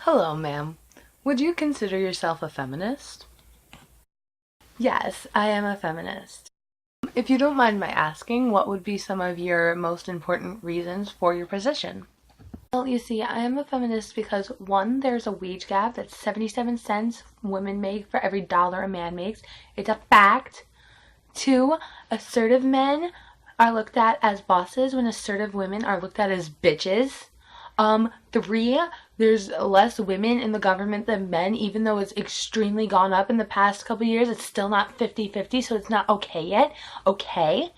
Hello, ma'am. Would you consider yourself a feminist? Yes, I am a feminist. If you don't mind my asking, what would be some of your most important reasons for your position? Well, you see, I am a feminist because one, there's a wage gap that's 77 cents women make for every dollar a man makes. It's a fact. Two, assertive men are looked at as bosses when assertive women are looked at as bitches. Three, there's less women in the government than men, even though it's extremely gone up in the past couple years. It's still not 50-50, so it's not okay yet. Okay.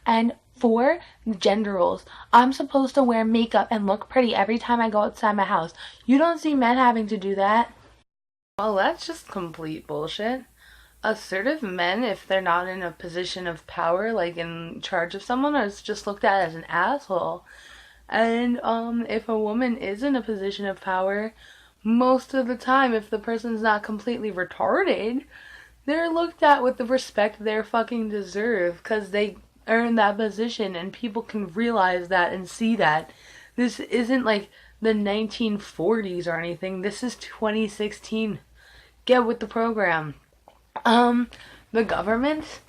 And four, gender roles. I'm supposed to wear makeup and look pretty every time I go outside my house. You don't see men having to do that. Well, that's just complete bullshit. Assertive men, if they're not in a position of power, like in charge of someone, are just looked at as an asshole. And if a woman is in a position of power, most of the time, if the person's not completely retarded, they're looked at with the respect they fucking deserve because they earn that position, and people can realize that and see that. This isn't like the 1940s or anything. This is 2016. Get with the program. The government?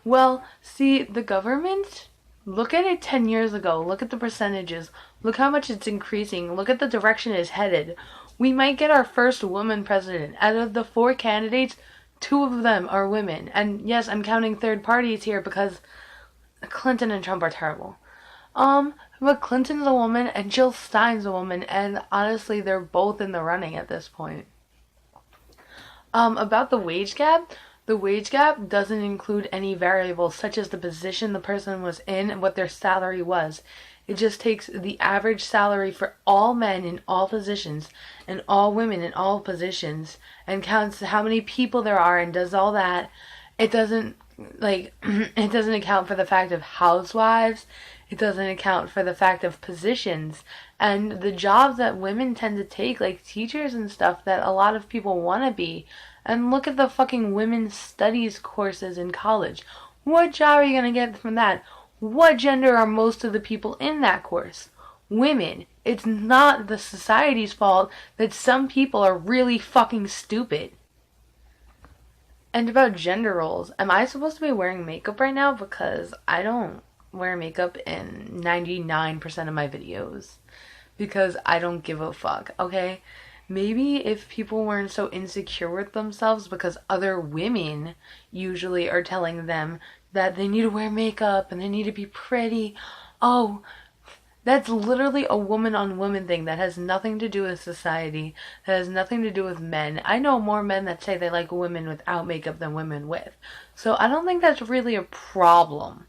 Well, see, the government, look at it 10 years ago. Look at the percentages. Look how much it's increasing. Look at the direction it's headed. We might get our first woman president. Out of the 4 candidates, 2 of them are women. And yes, I'm counting third parties here because Clinton and Trump are terrible. But Clinton's a woman and Jill Stein's a woman, and honestly, they're both in the running at this point. About the wage gap doesn't include any variables such as the position the person was in and what their salary was. It just takes the average salary for all men in all positions and all women in all positions and counts how many people there are and does all that. It doesn't it doesn't account for the fact of housewives. It doesn't account for the fact of positions and the jobs that women tend to take, like teachers and stuff, that a lot of people want to be. And look at the fucking women's studies courses in college. What job are you going to get from that? What gender are most of the people in that course? Women. It's not the society's fault that some people are really fucking stupid. And about gender roles, am I supposed to be wearing makeup right now? Because I don't wear makeup in 99% of my videos. Because I don't give a fuck, okay? Maybe if people weren't so insecure with themselves because other women usually are telling them that they need to wear makeup and they need to be pretty. Oh, that's literally a woman-on-woman thing that has nothing to do with society, that has nothing to do with men. I know more men that say they like women without makeup than women with. So I don't think that's really a problem.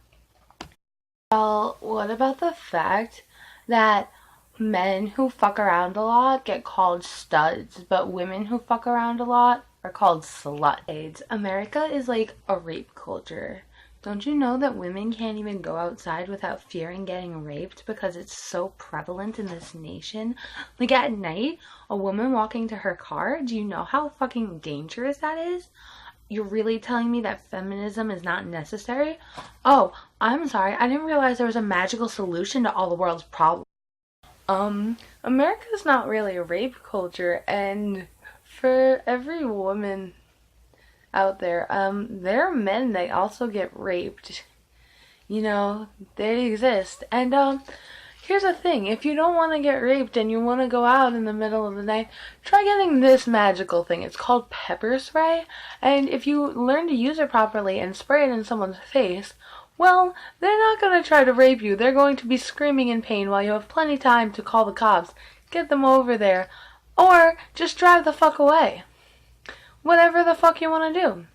Well, what about the fact that men who fuck around a lot get called studs, but women who fuck around a lot are called sluts? America is like a rape culture. Don't you know that women can't even go outside without fearing getting raped because it's so prevalent in this nation? Like at night, a woman walking to her car, do you know how fucking dangerous that is? You're really telling me that feminism is not necessary? Oh, I'm sorry. I didn't realize there was a magical solution to all the world's problems. America's not really a rape culture, and for every woman out there, there are men that also get raped. You know, they exist. And, here's the thing. If you don't want to get raped and you want to go out in the middle of the night, try getting this magical thing. It's called pepper spray, and if you learn to use it properly and spray it in someone's face, well, they're not going to try to rape you. They're going to be screaming in pain while you have plenty of time to call the cops, get them over there, or just drive the fuck away. Whatever the fuck you want to do.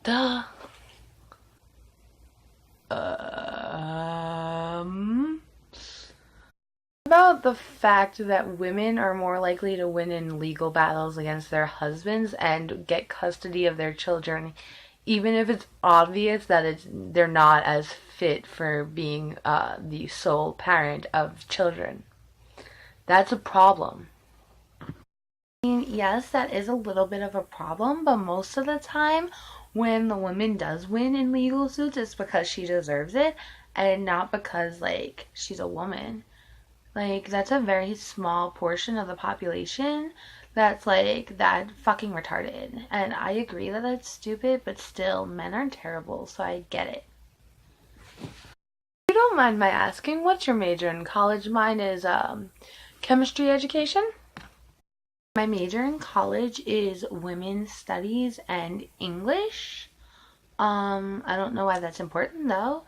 Duh. About the fact that women are more likely to win in legal battles against their husbands and get custody of their children, even if it's obvious that they're not as fit for being the sole parent of children. That's a problem. I mean, yes, that is a little bit of a problem, but most of the time when the woman does win in legal suits, it's because she deserves it and not because, like, she's a woman. Like, that's a very small portion of the population that's like that fucking retarded. And I agree that that's stupid, but still, men are terrible, so I get it. If you don't mind my asking, what's your major in college? Mine is chemistry education. My major in college is women's studies and English. I don't know why that's important though.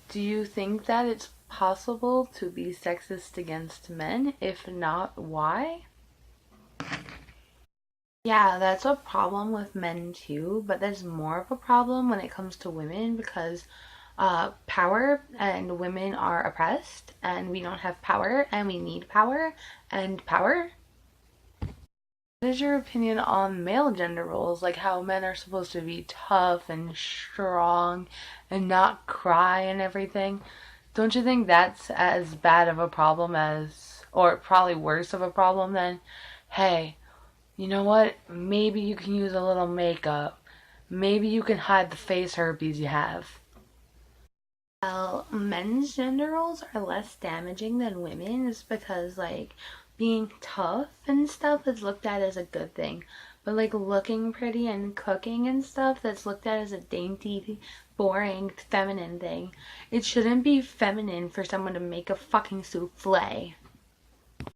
Do you think that it's possible to be sexist against men? If not, why? Yeah, that's a problem with men too, but there's more of a problem when it comes to women because power and women are oppressed and we don't have power and we need power and power. What is your opinion on male gender roles? Like how men are supposed to be tough and strong and not cry and everything. Don't you think that's as bad of a problem as, or probably worse of a problem than, hey, you know what? Maybe you can use a little makeup. Maybe you can hide the face herpes you have. Well, men's gender roles are less damaging than women's because, like, being tough and stuff is looked at as a good thing. But, like, looking pretty and cooking and stuff, that's looked at as a dainty, boring, feminine thing. It shouldn't be feminine for someone to make a fucking souffle.